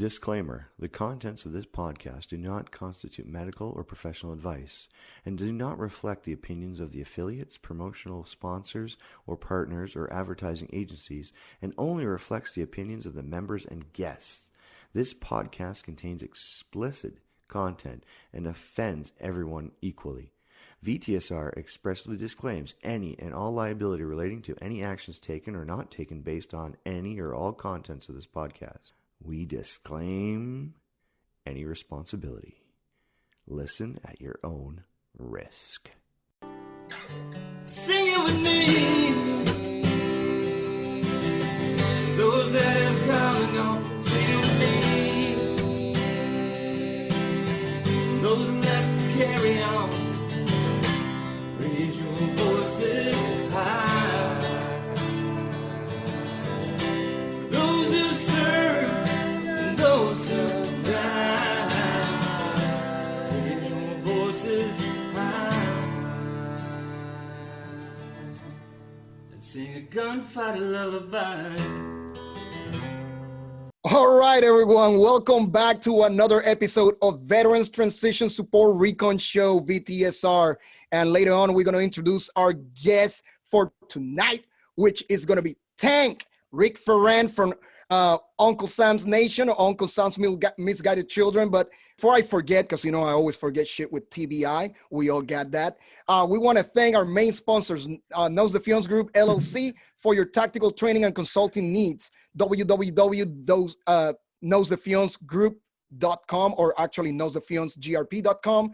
Disclaimer: the contents of this podcast do not constitute medical or professional advice and do not reflect the opinions of the affiliates, promotional sponsors, or partners or advertising agencies, and only reflects the opinions of the members and guests. This podcast contains explicit content and offends everyone equally. VTSR expressly disclaims any and all liability relating to any actions taken or not taken based on any or all contents of this podcast. We disclaim any responsibility. Listen at your own risk. Sing it with me. Those that have come and gone, sing it with me. Those left to carry on, raise your voices high. Those who serve and those who die, raise your voices high. And sing a gunfighter lullaby. All right, everyone. Welcome back to another episode of Veterans Transition Support Recon Show, VTSR. And later on, we're going to introduce our guest for tonight, which is going to be Tank Rick Ferran from Uncle Sam's Nation, or Uncle Sam's Misguided Children. But before I forget, because, I always forget shit with TBI. We all got that. We want to thank our main sponsors, Nous, Defions Group, LLC, for your tactical training and consulting needs. www.nousdefionsgroup.com, or actually nousdefionsgrp.com.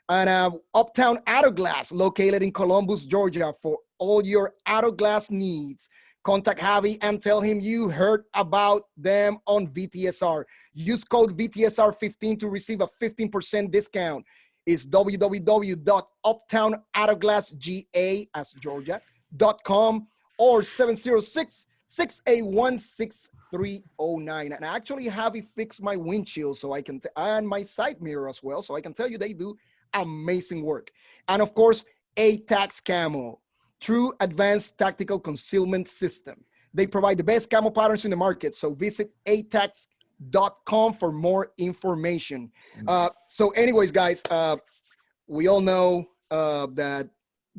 And Uptown Auto Glass, located in Columbus, Georgia, for all your auto glass needs. Contact Javi and tell him you heard about them on VTSR. Use code VTSR15 to receive a 15% discount. It's www.uptownautoglassga, as Georgia.com, or 706-681-6309. And actually, Javi fixed my windshield so I can, and my side mirror as well, so I can tell you they do amazing work. And of course, A-Tacs Camo, true advanced tactical concealment system. They provide the best camo patterns in the market. So visit atacs.com for more information. So anyways, guys, we all know that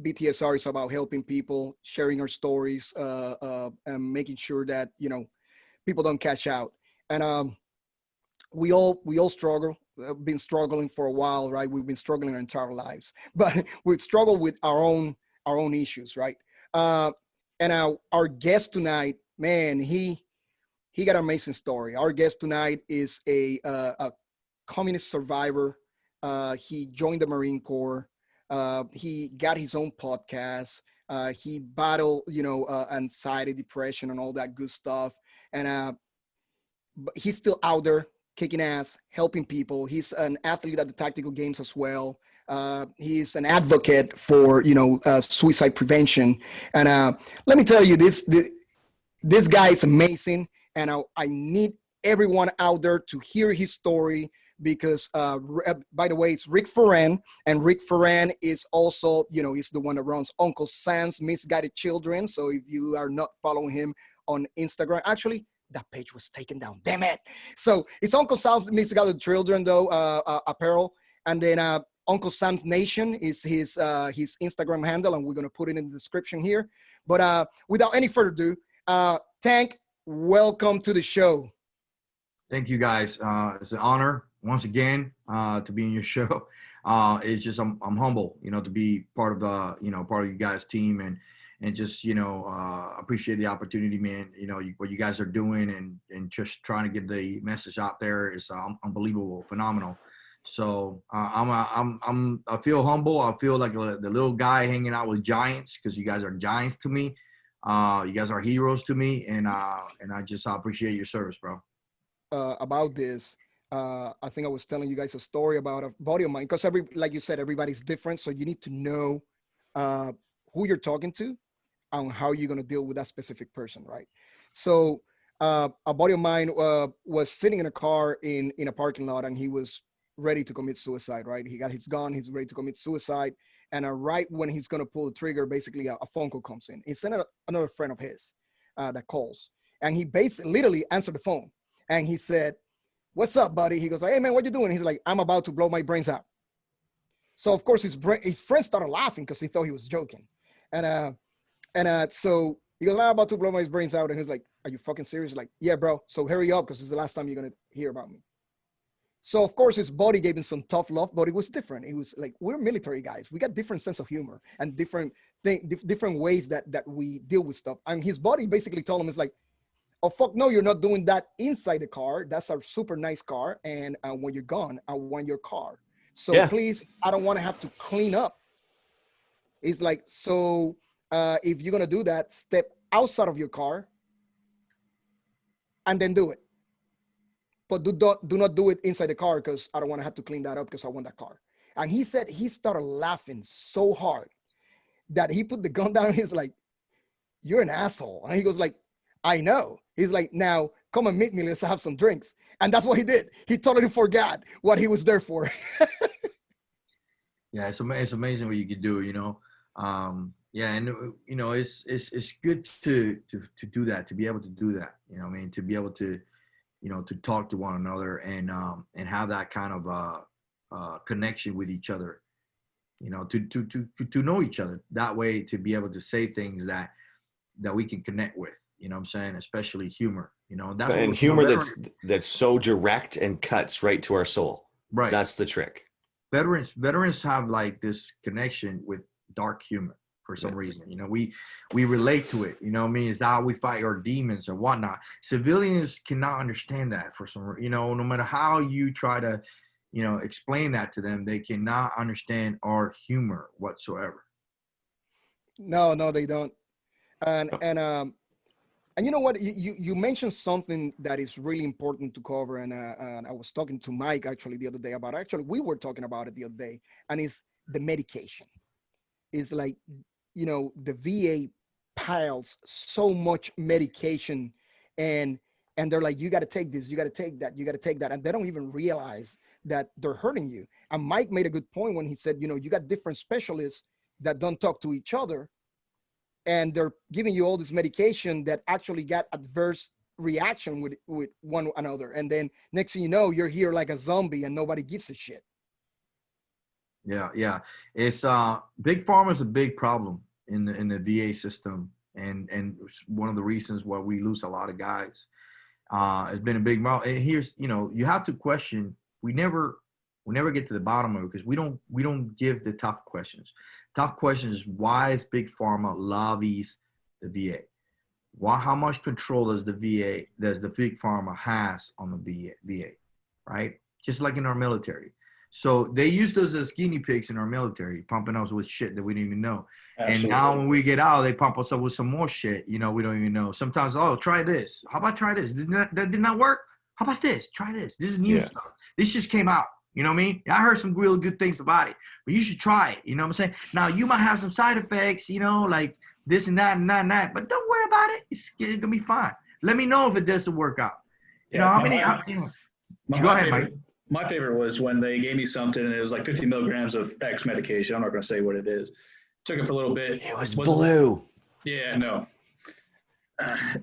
BTSR is about helping people, sharing our stories, and making sure that, people don't cash out. And we all struggle. Been struggling for a while, right? We've been struggling our entire lives, but we've struggled with our own issues, right? And our guest tonight, man, he got an amazing story. Our guest tonight is a communist survivor. He joined the Marine Corps. He got his own podcast. He battled, anxiety, depression, and all that good stuff. And but he's still out there kicking ass, helping people. He's an athlete at the tactical games as well. He's an advocate for, suicide prevention. And let me tell you, this guy is amazing. And I need everyone out there to hear his story because, by the way, it's Rick Ferran. And Rick Ferran is also, he's the one that runs Uncle Sam's Misguided Children. So if you are not following him on Instagram, actually, that page was taken down. Damn it. So it's Uncle Sam's Misguided Children, though, apparel. And then Uncle Sam's Nation is his Instagram handle, and we're going to put it in the description here. But without any further ado, Tank, welcome to the show. Thank you, guys. It's an honor once again to be in your show. It's just I'm humble, to be part of the part of you guys' team and just appreciate the opportunity, man. What you guys are doing and just trying to get the message out there is unbelievable, phenomenal. So I feel humble. I feel like the little guy hanging out with giants because you guys are giants to me. You guys are heroes to me, and I just appreciate your service, bro. About this, I think I was telling you guys a story about a buddy of mine because like you said, everybody's different, so you need to know who you're talking to and how you're gonna deal with that specific person, right? So a buddy of mine was sitting in a car in a parking lot, and he was ready to commit suicide, right? He got his gun, he's ready to commit suicide. And right when he's going to pull the trigger, basically a phone call comes in. It's another friend of his that calls. And he basically literally answered the phone. And he said, what's up, buddy? He goes like, hey man, what you doing? He's like, I'm about to blow my brains out. So of course his friends started laughing because he thought he was joking. So he goes, I'm about to blow my brains out. And he's like, are you fucking serious? Like, yeah, bro. So hurry up because this is the last time you're going to hear about me. So of course his buddy gave him some tough love, but it was different. It was like, we're military guys. We got different sense of humor and different ways that we deal with stuff. And his buddy basically told him, it's like, oh, fuck no, you're not doing that inside the car. That's a super nice car. And when you're gone, I want your car. So please, I don't want to have to clean up. It's like, so if you're going to do that, step outside of your car and then do it. But do not do it inside the car because I don't want to have to clean that up because I want that car. And he said he started laughing so hard that he put the gun down. He's like, you're an asshole. And he goes like, I know. He's like, now come and meet me. Let's have some drinks. And that's what he did. He totally forgot what he was there for. Yeah, it's amazing what you can do, you know. Yeah, and you know, it's good to do that, to be able to do that. You know what I mean? To be able to, you know, to talk to one another and have that kind of connection with each other. You know, to know each other that way, to be able to say things that we can connect with. You know what I'm saying? Especially humor. You know, that's and humor that's so direct and cuts right to our soul. Right. That's the trick. Veterans have like this connection with dark humor for some reason. You know, we relate to it. You know what I mean? It's how we fight our demons or whatnot. Civilians cannot understand that for some, you know, no matter how you try to, you know, explain that to them, they cannot understand our humor whatsoever. No, they don't. And you know what? You mentioned something that is really important to cover. And I was talking to Mike actually the other day about, we were talking about it the other day, and it's the medication. It's like, you know, the VA piles so much medication and they're like, you got to take this, you got to take that, you got to take that. And they don't even realize that they're hurting you. And Mike made a good point when he said, you know, you got different specialists that don't talk to each other. And they're giving you all this medication that actually got adverse reaction with one another. And then next thing you know, you're here like a zombie and nobody gives a shit. Yeah. It's big pharma is a big problem in the VA system. And one of the reasons why we lose a lot of guys. It's been a big problem. And here's, you know, you have to question, we never get to the bottom of it because we don't give the tough questions. Tough questions is, why is big pharma lobbies the VA? How much control does the big pharma has on the VA, right? Just like in our military. So they used us as guinea pigs in our military, pumping us with shit that we didn't even know. Absolutely. And now when we get out, they pump us up with some more shit, you know, we don't even know. Sometimes, try this. How about try this? That did not work? How about this? Try this. This is new stuff. This just came out. You know what I mean? I heard some really good things about it, but you should try it. You know what I'm saying? Now, you might have some side effects, you know, like this and that and that and that, but don't worry about it. It's going to be fine. Let me know if it doesn't work out. You know, go ahead, Mike. My favorite was when they gave me something and it was like 50 milligrams of X medication. I'm not going to say what it is. Took it for a little bit. It was blue. Yeah, no.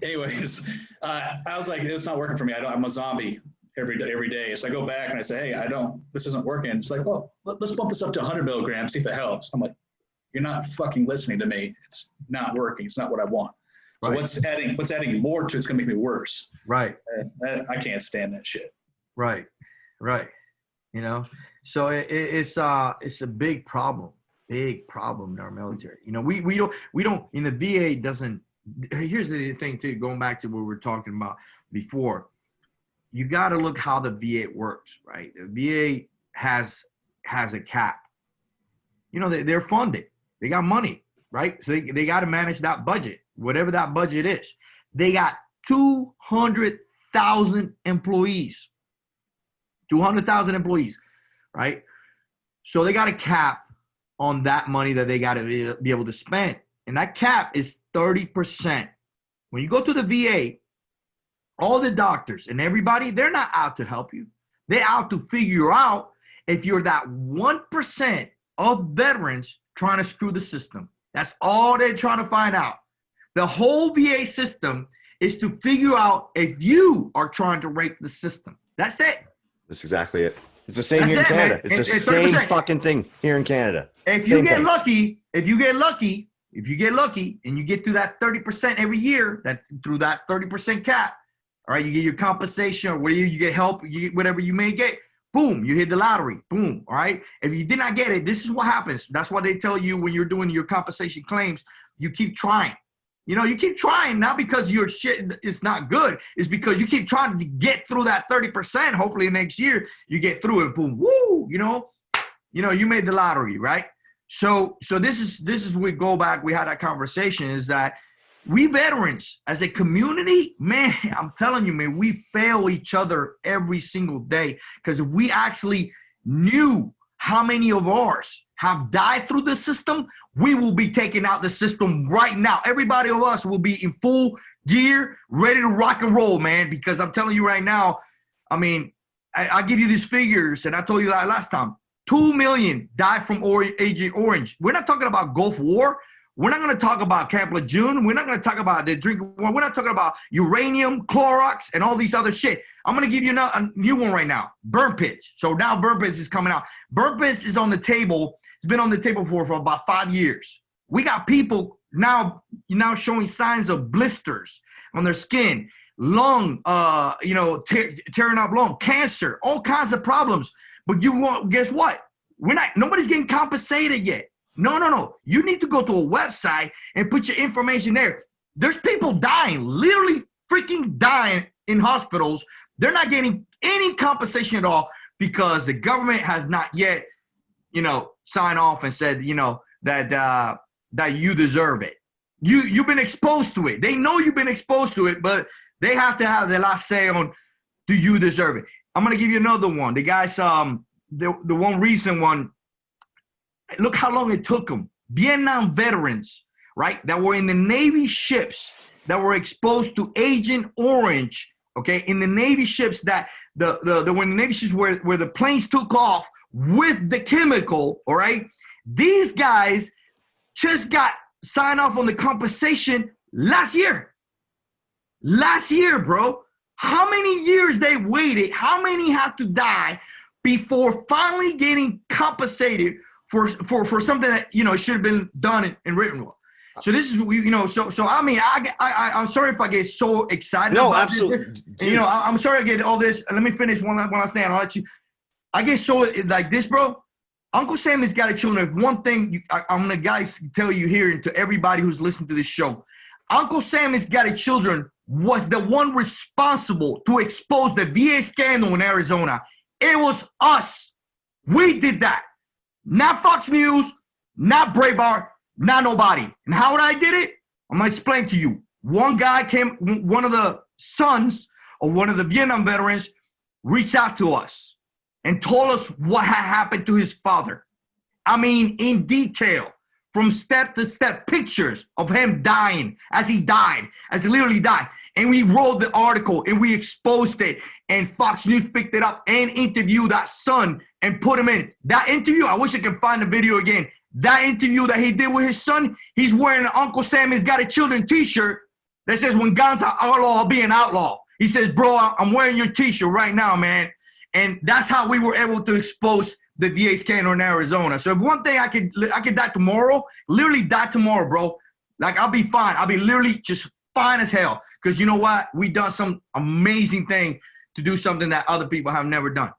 Anyways, I was like, it's not working for me. I'm a zombie every day. So I go back and I say, hey, this isn't working. It's like, well, let's bump this up to 100 milligrams, see if it helps. I'm like, you're not fucking listening to me. It's not working. It's not what I want. So right. what's adding more to it's going to make me worse. Right. I can't stand that shit. Right. You know, so it's a big problem in our military. You know, we don't in the VA doesn't. Here's the thing too, going back to what we were talking about before. You got to look how the VA works, right? The VA has a cap. You know, they're funded. They got money, right? So they got to manage that budget, whatever that budget is. They got 200,000 employees. 200,000 employees, right? So they got a cap on that money that they got to be able to spend. And that cap is 30%. When you go to the VA, all the doctors and everybody, they're not out to help you. They're out to figure out if you're that 1% of veterans trying to screw the system. That's all they're trying to find out. The whole VA system is to figure out if you are trying to rape the system. That's it. That's exactly it. It's the same That's here in it, man. Canada. It's the It's same 30%. fucking thing here in Canada. If you Same get thing. lucky, and you get to that 30% every year, that through that 30% cap, all right, you get your compensation or whatever, you get help, you get whatever you may get, boom, you hit the lottery, boom, all right? If you did not get it, this is what happens. That's why they tell you when you're doing your compensation claims, you keep trying. You know, you keep trying, not because your shit is not good. It's because you keep trying to get through that 30%. Hopefully next year you get through it. Boom, woo, you know, you made the lottery, right? So this is we go back. We had that conversation is that we veterans as a community, man, I'm telling you, man, we fail each other every single day. Because if we actually knew how many of ours have died through the system, we will be taking out the system right now. Everybody of us will be in full gear, ready to rock and roll, man. Because I'm telling you right now, I mean, I give you these figures, and I told you that last time. 2 million died from Agent Orange. We're not talking about Gulf War. We're not going to talk about Camp Lejeune. We're not going to talk about the drinking war. We're not talking about uranium, Clorox, and all these other shit. I'm going to give you a new one right now, burn pits. So now burn pits is coming out. Burn pits is on the table. It's been on the table for about 5 years. We got people now showing signs of blisters on their skin, lung, tearing up lung, cancer, all kinds of problems. But guess what? Nobody's getting compensated yet. No. You need to go to a website and put your information there. There's people dying, literally freaking dying in hospitals. They're not getting any compensation at all because the government has not yet, signed off and said, that you deserve it. You've been exposed to it. They know you've been exposed to it, but they have to have the last say on, do you deserve it? I'm going to give you another one. The guys, the one recent one, look how long it took them. Vietnam veterans, right, that were in the Navy ships that were exposed to Agent Orange, okay, in the Navy ships that the when the Navy ships where the planes took off with the chemical, all right, these guys just got signed off on the compensation last year. Last year, bro. How many years they waited? How many had to die before finally getting compensated for something that should have been done in written law? So this is so I mean I'm sorry if I get so excited. No, about absolutely. this. I'm sorry I get all this. Let me finish one last thing. I'll let you. I get so like this, bro. Uncle Sam has got a children. If one thing I'm gonna guys tell you here and to everybody who's listening to this show, Uncle Sam has got a children was the one responsible to expose the VA scandal in Arizona. It was us. We did that. Not Fox News, not Breitbart, not nobody. And how I did it? I'm going to explain to you. One guy one of the sons of one of the Vietnam veterans reached out to us and told us what had happened to his father. I mean, in detail. From step to step, pictures of him dying as he literally died. And we wrote the article and we exposed it. And Fox News picked it up and interviewed that son and put him in. That interview, I wish I could find the video again. That interview that he did with his son, he's wearing an Uncle Sam has got a children t-shirt that says, when guns are outlaw, I'll be an outlaw. He says, bro, I'm wearing your t-shirt right now, man. And that's how we were able to expose the VA scandal in Arizona. So if one thing I could die tomorrow, literally die tomorrow, bro. Like I'll be fine. I'll be literally just fine as hell. Because you know what? We done some amazing thing to do something that other people have never done.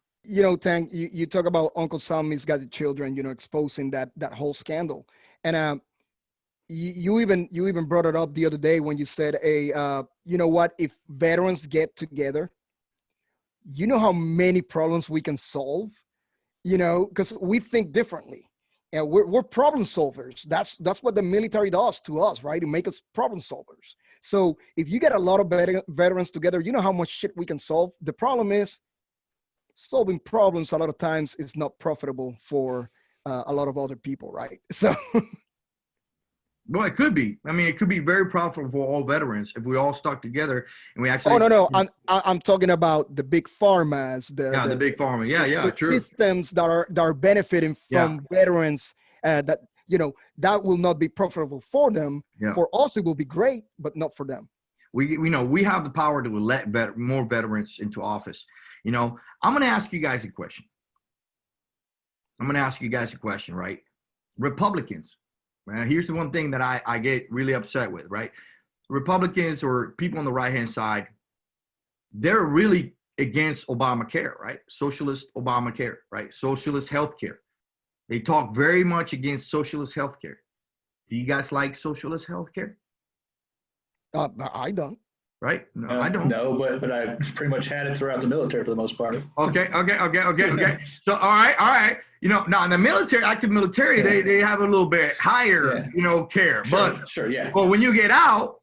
Tank, you talk about Uncle Sammy's got the children, exposing that whole scandal. And you even brought it up the other day when you said, you know what, if veterans get together, you know how many problems we can solve? Because we think differently, and we're problem solvers. That's what the military does to us, right? To make us problem solvers. So if you get a lot of veterans together, you know how much shit we can solve. The problem is solving problems a lot of times is not profitable for a lot of other people, right? So. Well, it could be. I mean, it could be very profitable for all veterans if we all stuck together and we actually. Oh no! I'm talking about the big pharmas. The big pharma. Yeah, the true. Systems that are benefiting from veterans. That will not be profitable for them. Yeah. For us, it will be great, but not for them. We have the power to elect more veterans into office. You know, I'm going to ask you guys a question. Right? Republicans. Here's the one thing that I get really upset with, right? Republicans or people on the right-hand side, they're really against Obamacare, right? Socialist Obamacare, right? Socialist healthcare. They talk very much against socialist healthcare. Do you guys like socialist healthcare? I don't. Right? No, I don't. No, but I pretty much had it throughout the military for the most part. Okay. So, all right. You know, now in the military, active military, they have a little bit higher, care. Sure, yeah. But when you get out,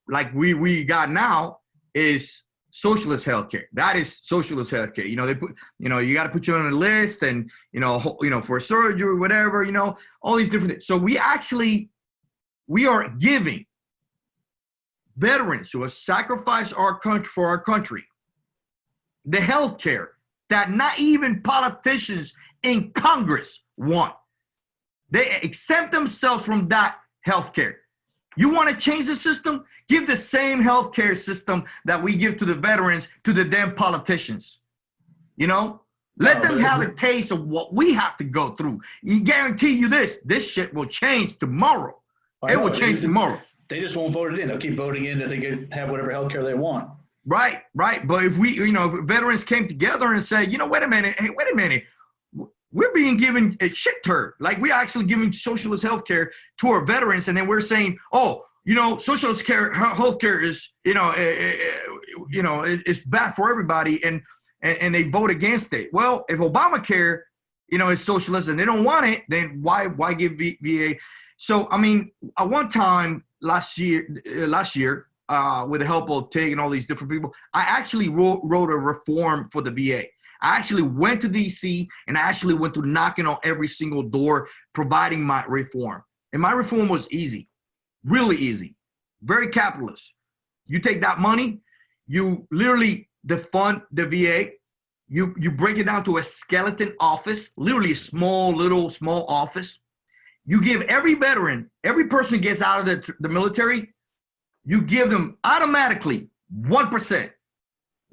like we got now, is socialist healthcare. That is socialist healthcare. You know, they put, you got to put you on a list, and for surgery, whatever. All these different things. So we are giving veterans who have sacrificed for our country the healthcare that not even politicians in Congress want. They exempt themselves from that healthcare. You want to change the system? Give the same healthcare system that we give to the veterans to the damn politicians. Let them have a taste of what we have to go through. You guarantee you this shit will change tomorrow. It will change tomorrow. They just won't vote it in. They'll keep voting in that they can have whatever healthcare they want. Right. But if if veterans came together and said, wait a minute, we're being given a shit turd. Like, we're actually giving socialist healthcare to our veterans, and then we're saying, socialist healthcare is, it's bad for everybody, and they vote against it. Well, if Obamacare, is socialist and they don't want it, then why give VA? So, I mean, at one time last year, with the help of TIG and all these different people, I actually wrote a reform for the VA. I actually went to DC, and I actually went to knocking on every single door, providing my reform. And my reform was easy, really easy, very capitalist. You take that money, you literally defund the VA, you break it down to a skeleton office, literally a small office. You give every veteran, every person who gets out of the military, you give them automatically 1%.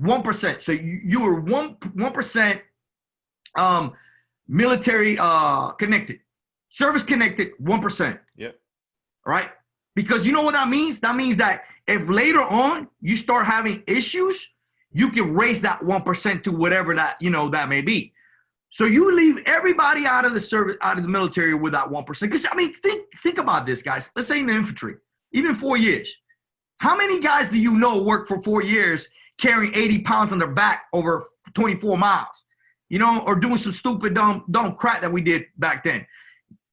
1%. So you are 1% military connected, service connected, 1%. Yep. All right. Because you know what that means? That means that if later on you start having issues, you can raise that 1% to whatever that that may be. So you leave everybody out of the service, out of the military with that 1%. Because I mean, think about this, guys. Let's say in the infantry, even 4 years. How many guys do you know work for 4 years carrying 80 pounds on their back over 24 miles, or doing some stupid, dumb crap that we did back then?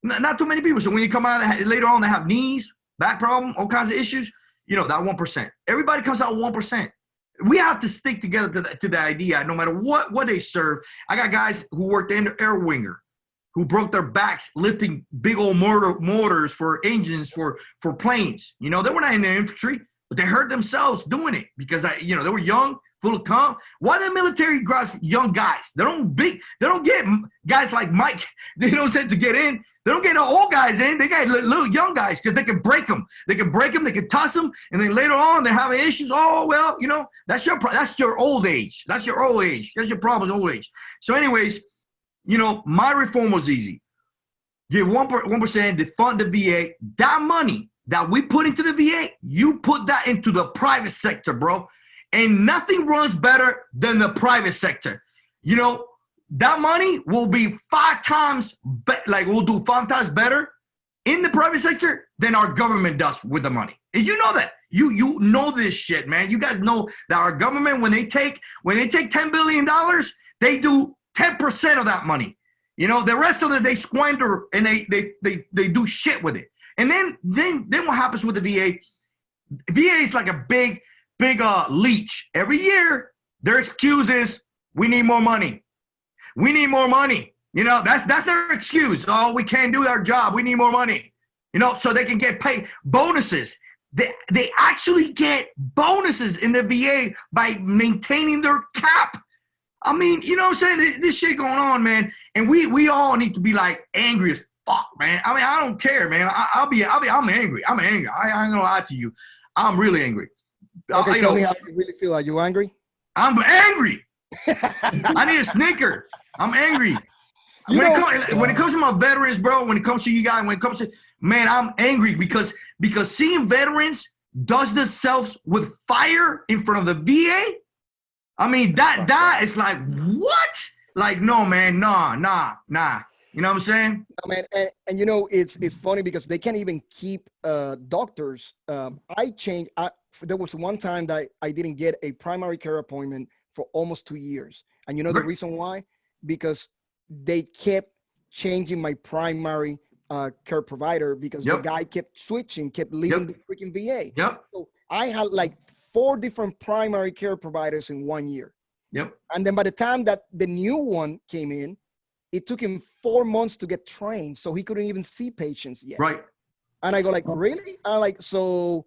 Not too many people. So when you come out later on, they have knees, back problem, all kinds of issues, that 1%. Everybody comes out with 1%. We have to stick together to the idea, no matter what they serve. I got guys who worked in the air winger, who broke their backs lifting big old motors for engines for planes. They were not in the infantry, but they hurt themselves doing it because they were young, full of calm. Why the military grabs young guys? They don't get guys like Mike. They don't send to get in. They don't get old guys in. They got little young guys because they can break them. They can toss them, and then later on they're having issues. Oh well, that's your old age. That's your old age. That's your problem, old age. So, anyways, my reform was easy. Give 1%, defund the VA. That money that we put into the VA, you put that into the private sector, bro. And nothing runs better than the private sector. That money will be 5 times, we'll do 5 times better in the private sector than our government does with the money. And you know that. You know this shit, man. You guys know that our government, when they take $10 billion, they do 10% of that money. The rest of it, they squander and they do shit with it. And then what happens with the VA? VA is like a big leech. Every year, their excuse is, we need more money. We need more money. That's their excuse. Oh, we can't do our job. We need more money. So they can get paid bonuses. They actually get bonuses in the VA by maintaining their cap. I mean, what I'm saying? This shit going on, man. And we all need to be like angry as fuck, man. I mean, I don't care, man. I'm angry. I'm angry. I ain't gonna lie to you. I'm really angry. Okay, tell me how you really feel. Are you angry? I'm angry. I need a Snicker. I'm angry. When it comes to my veterans, bro, when it comes to you guys, when it comes to, man, I'm angry because seeing veterans does themselves with fire in front of the VA. I mean, that is like, what? Like, no, man, nah. You know what I'm saying? No, man, and you know, it's funny because they can't even keep doctors. There was one time that I didn't get a primary care appointment for almost 2 years. And you know the reason why? Because they kept changing my primary care provider because the guy kept switching, kept leaving the freaking VA. Yep. So I had like 4 different primary care providers in 1 year. Yep. And then by the time that the new one came in, it took him 4 months to get trained. So he couldn't even see patients yet. Right. And I go like, really? I'm like, so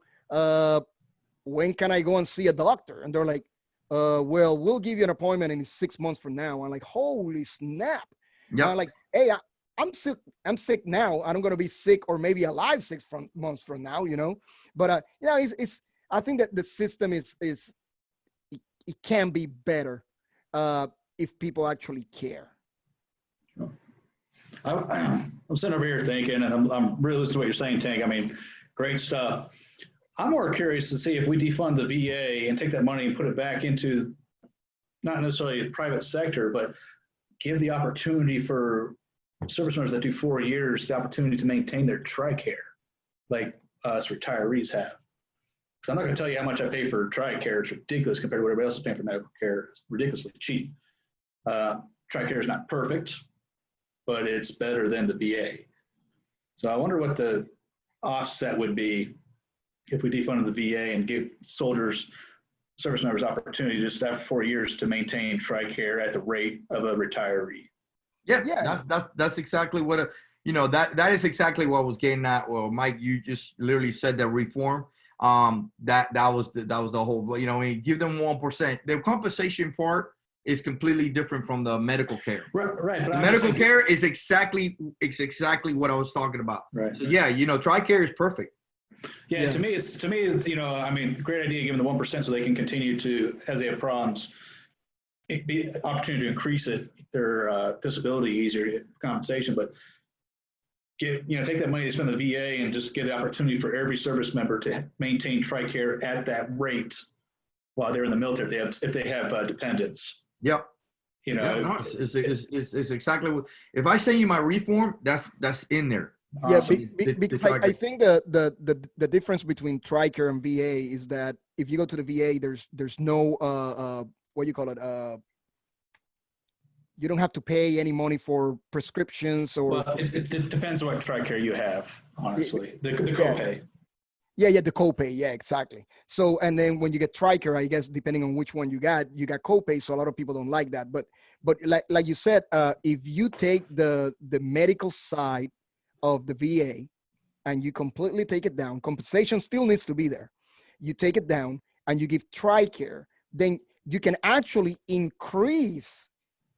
when can I go and see a doctor? And they're like, well, we'll give you an appointment in 6 months from now. I'm like, holy snap. Yep. I'm like, hey, I'm sick now. I'm going to be sick or maybe alive 6 months from now, you know? But, you know, I think that the system it can be better if people actually care. I'm sitting over here thinking, and I'm really listening to what you're saying, Tank. I mean, great stuff. I'm more curious to see if we defund the VA and take that money and put it back into not necessarily the private sector, but give the opportunity for service members that do 4 years the opportunity to maintain their TRICARE, like us retirees have. Because I'm not going to tell you how much I pay for TRICARE. It's ridiculous compared to what everybody else is paying for medical care. It's ridiculously cheap. TRICARE is not perfect, but it's better than the VA. So I wonder what the offset would be if we defunded the VA and give service members opportunity just after 4 years to maintain TRICARE at the rate of a retiree. Yeah. That's exactly what that is exactly what I was getting at. Well, Mike, you just literally said that reform. That was the whole. You know, when you give them 1%, the compensation part is completely different from the medical care. Right. But the medical care is exactly what I was talking about. Right. So yeah, you know, TRICARE is perfect. Yeah, to me, you know, I mean, great idea giving the 1% so they can continue to, as they have problems, be opportunity to increase their disability easier compensation, but take that money they spend on the VA and just give the opportunity for every service member to maintain TRICARE at that rate while they're in the military if they have dependents. Yep. You know, it's exactly what. If I send you my reform, that's in there. Yeah, because I think the difference between TRICARE and VA is that if you go to the VA, there's no what you call it, you don't have to pay any money for prescriptions or. Well, it depends on what TRICARE you have, honestly. The copay. Yeah, the copay. Yeah, exactly. So, and then when you get TRICARE, I guess depending on which one you got copay. So a lot of people don't like that. But like you said, if you take the medical side of the VA and you completely take it down, compensation still needs to be there. You take it down and you give TRICARE, then you can actually increase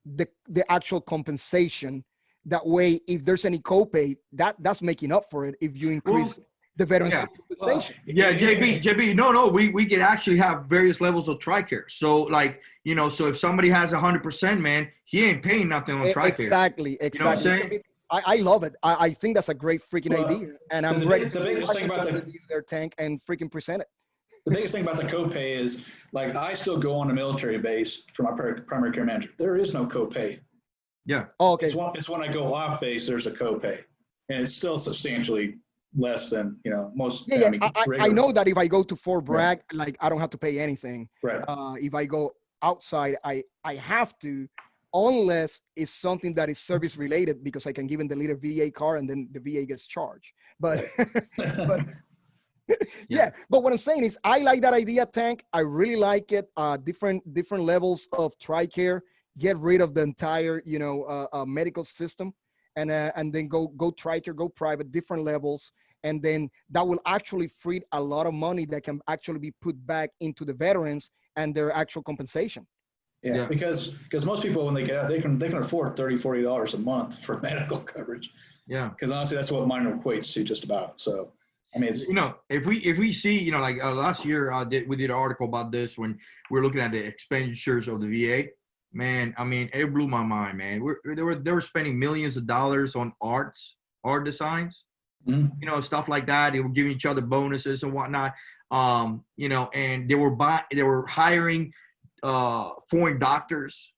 the actual compensation. That way, if there's any copay, that's making up for it if you increase the veterans compensation. JB, no, we can actually have various levels of TRICARE. So like, you know, so if somebody has 100%, man, he ain't paying nothing on TRICARE. Exactly. You know what I'm saying? I love it. I think that's a great freaking idea, and I'm ready to biggest thing about their tank and freaking present it. The biggest thing about the copay is, like, I still go on a military base for my primary care manager. There is no copay. Yeah. Oh, okay. It's when I go off base, there's a copay, and it's still substantially less than, you know, most. Yeah. I know that if I go to Fort Bragg, like, I don't have to pay anything. Right. If I go outside, I have to, unless it's something that is service related, because I can give them the little VA card and then the VA gets charged. But, but what I'm saying is I like that idea, Tank. I really like it. Different levels of TRICARE, get rid of the entire, medical system, and then go TRICARE, go private, different levels. And then that will actually free a lot of money that can actually be put back into the veterans and their actual compensation. Yeah, because most people, when they get out, they can afford $30-$40 a month for medical coverage. Yeah. Because honestly, that's what mine equates to just about. So. I mean, it's, You know, if we see, you know, like last year we did an article about this when we were looking at the expenditures of the VA. Man, I mean, it blew my mind, man. They were spending millions of dollars on art designs, mm, you know, stuff like that. They were giving each other bonuses and whatnot. You know, and they were hiring foreign doctors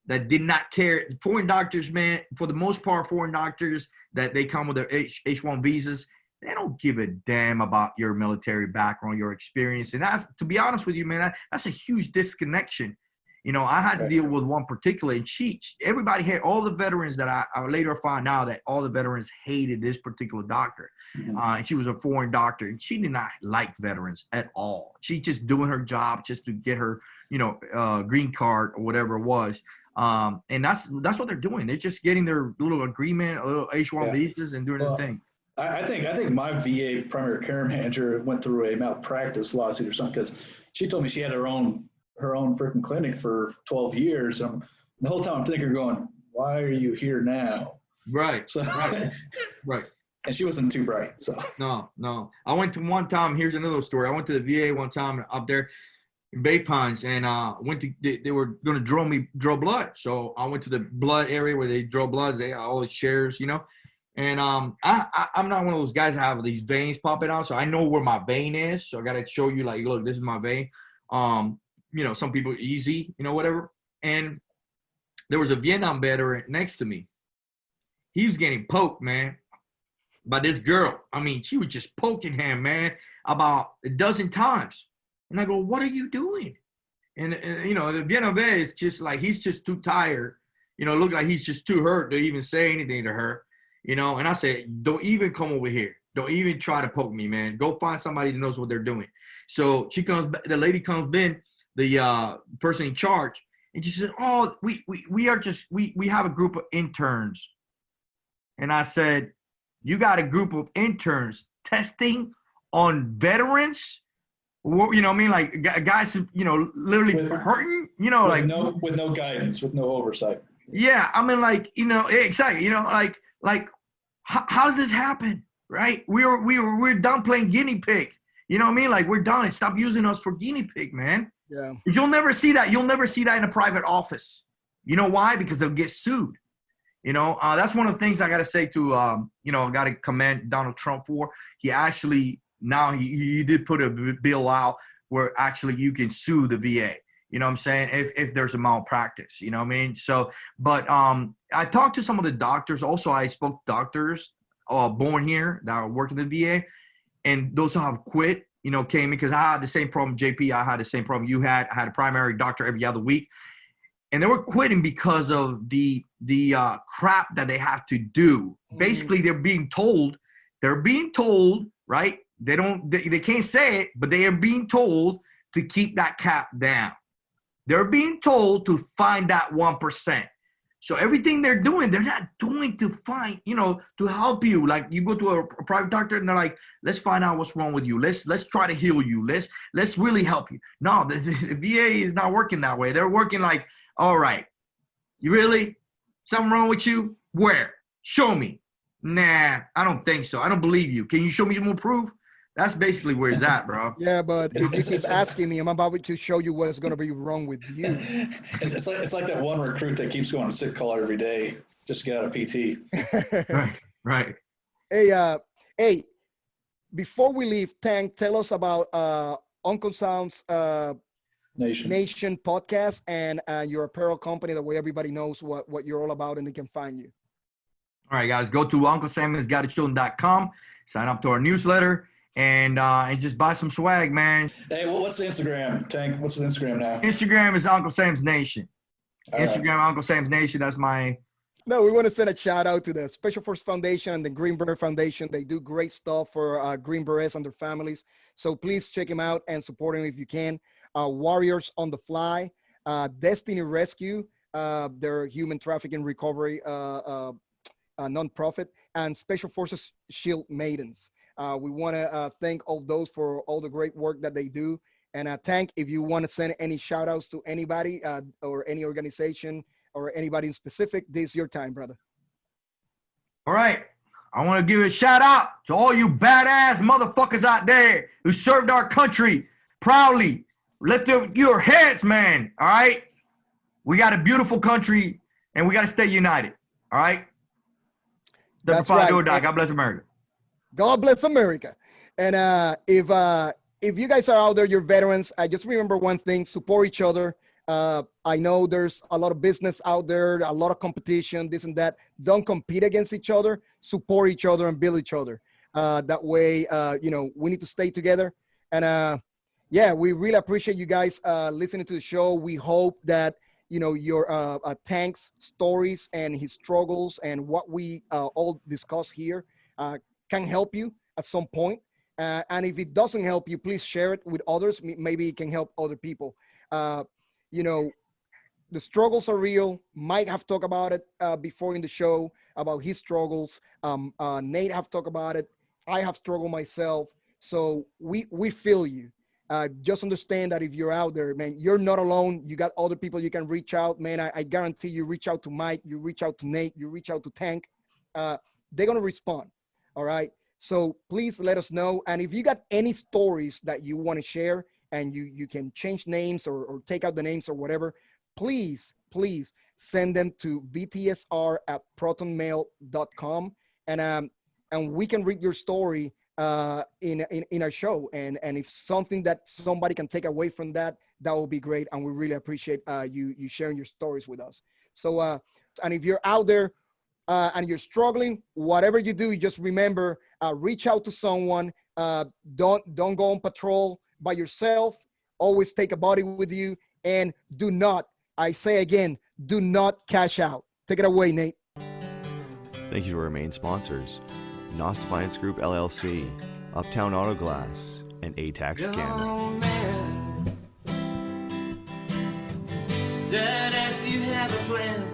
that did not care. Foreign doctors, man, for the most part, foreign doctors that they come with their H-1 visas. They don't give a damn about your military background, your experience. And that's, to be honest with you, man, that's a huge disconnection. You know, I had to deal with one particular, and everybody had, all the veterans that I later found out that all the veterans hated this particular doctor. And she was a foreign doctor, and she did not like veterans at all. She just doing her job just to get her, you know, green card or whatever it was. And that's what they're doing. They're just getting their little agreement, a little H-1 visas and doing the thing. I think my VA primary care manager went through a malpractice lawsuit or something, because she told me she had her own freaking clinic for 12 years. And the whole time I'm thinking, going, why are you here now? Right. So, right. And she wasn't too bright. So no. I went to one time. Here's another story. I went to the VA one time up there in Bay Pines, and they were going to draw blood. So I went to the blood area where they draw blood. They all the chairs, you know. And I'm not one of those guys that have these veins popping out, so I know where my vein is. So I got to show you, like, look, this is my vein. You know, some people easy, you know, whatever. And there was a Vietnam veteran next to me. He was getting poked, man, by this girl. I mean, she was just poking him, man, about a dozen times. And I go, what are you doing? And you know, the Vietnam vet is just like, he's just too tired. You know, look like he's just too hurt to even say anything to her. You know, and I said, don't even come over here. Don't even try to poke me, man. Go find somebody that knows what they're doing. So the lady comes in, the person in charge, and she said, oh, we have a group of interns. And I said, you got a group of interns testing on veterans? You know what I mean? Like guys, you know, literally hurting, you know, with no guidance, with no oversight. Yeah. I mean, like, you know, exactly. You know, like, how's this happen? Right? We're done playing guinea pig. You know what I mean? Like, we're done. Stop using us for guinea pig, man. Yeah. You'll never see that. You'll never see that in a private office. You know why? Because they'll get sued. You know, that's one of the things I got to say to, you know, I got to commend Donald Trump for. He actually, now he did put a bill out where actually you can sue the VA. You know what I'm saying? If there's a malpractice, you know what I mean? So, but I talked to some of the doctors. Also, I spoke to doctors born here that work in the VA, and those who have quit, you know, came in because I had the same problem, JP. I had the same problem you had. I had a primary doctor every other week, and they were quitting because of the crap that they have to do. Basically, they're being told, right? They can't say it, but they are being told to keep that cap down. They're being told to find that 1%. So everything they're doing, they're not doing to find, you know, to help you. Like you go to a private doctor and they're like, let's find out what's wrong with you. Let's try to heal you. Let's really help you. No, the VA is not working that way. They're working like, all right, you really? Something wrong with you? Where? Show me. Nah, I don't think so. I don't believe you. Can you show me more proof? That's basically where it's at, bro. Yeah, but if you keep asking me, I'm about to show you what's going to be wrong with you. It's like that one recruit that keeps going to sick call every day just to get out of PT. Right. Hey, before we leave, Tank, tell us about Uncle Sam's Nation podcast and your apparel company. That way everybody knows what you're all about and they can find you. All right, guys, go to UncleSam'sGuideToChildren.com, sign up to our newsletter, and just buy some swag, man. Hey, well, what's the Instagram, Tank? What's the Instagram now? Instagram is Uncle Sam's Nation. All Instagram, right. Uncle Sam's Nation. That's my. No, we want to send a shout out to the Special Forces Foundation and the Green Beret Foundation. They do great stuff for Green Berets and their families. So please check them out and support them if you can. Warriors on the Fly, Destiny Rescue, their human trafficking recovery nonprofit, and Special Forces Shield Maidens. We want to thank all those for all the great work that they do. And Tank, if you want to send any shout outs to anybody or any organization or anybody in specific, this is your time, brother. All right. I want to give a shout out to all you badass motherfuckers out there who served our country proudly. Lift up your heads, man. All right. We got a beautiful country and we got to stay united. All right. That's right. God bless America. God bless America. And if you guys are out there, you're veterans, just remember one thing: support each other. I know there's a lot of business out there, a lot of competition, this and that. Don't compete against each other. Support each other and build each other. That way, we need to stay together. And yeah, we really appreciate you guys listening to the show. We hope that your Tank's stories and his struggles and what we all discuss here can help you at some point. And if it doesn't help you, please share it with others. Maybe it can help other people. The struggles are real. Mike have talked about it before in the show about his struggles. Nate have talked about it. I have struggled myself. So we feel you. Just understand that if you're out there, man, you're not alone. You got other people you can reach out, man. I guarantee you reach out to Mike, you reach out to Nate, you reach out to Tank. They're going to respond. All right. So please let us know. And if you got any stories that you want to share and you can change names or take out the names or whatever, please send them to VTSR@protonmail.com. And we can read your story in our show. And if something that somebody can take away from that will be great. And we really appreciate you sharing your stories with us. So, and if you're out there and you're struggling, whatever you do, just remember, reach out to someone. Don't go on patrol by yourself. Always take a buddy with you, and do not, I say again, do not cash out. Take it away, Nate. Thank you to our main sponsors, Nous Defiance Group LLC, Uptown Auto Glass, and A-Tacs Camo. Dad asked, do you have a plan?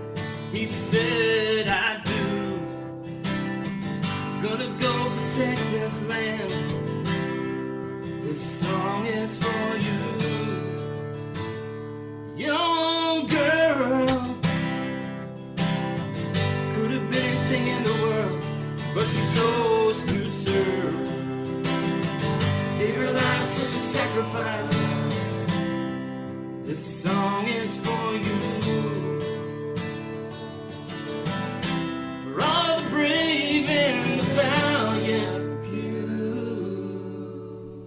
He said, I do. Gonna go protect this land. This song is for you. Young girl, could have been anything in the world, but she chose to serve. Gave her life such a sacrifice. This song is for you.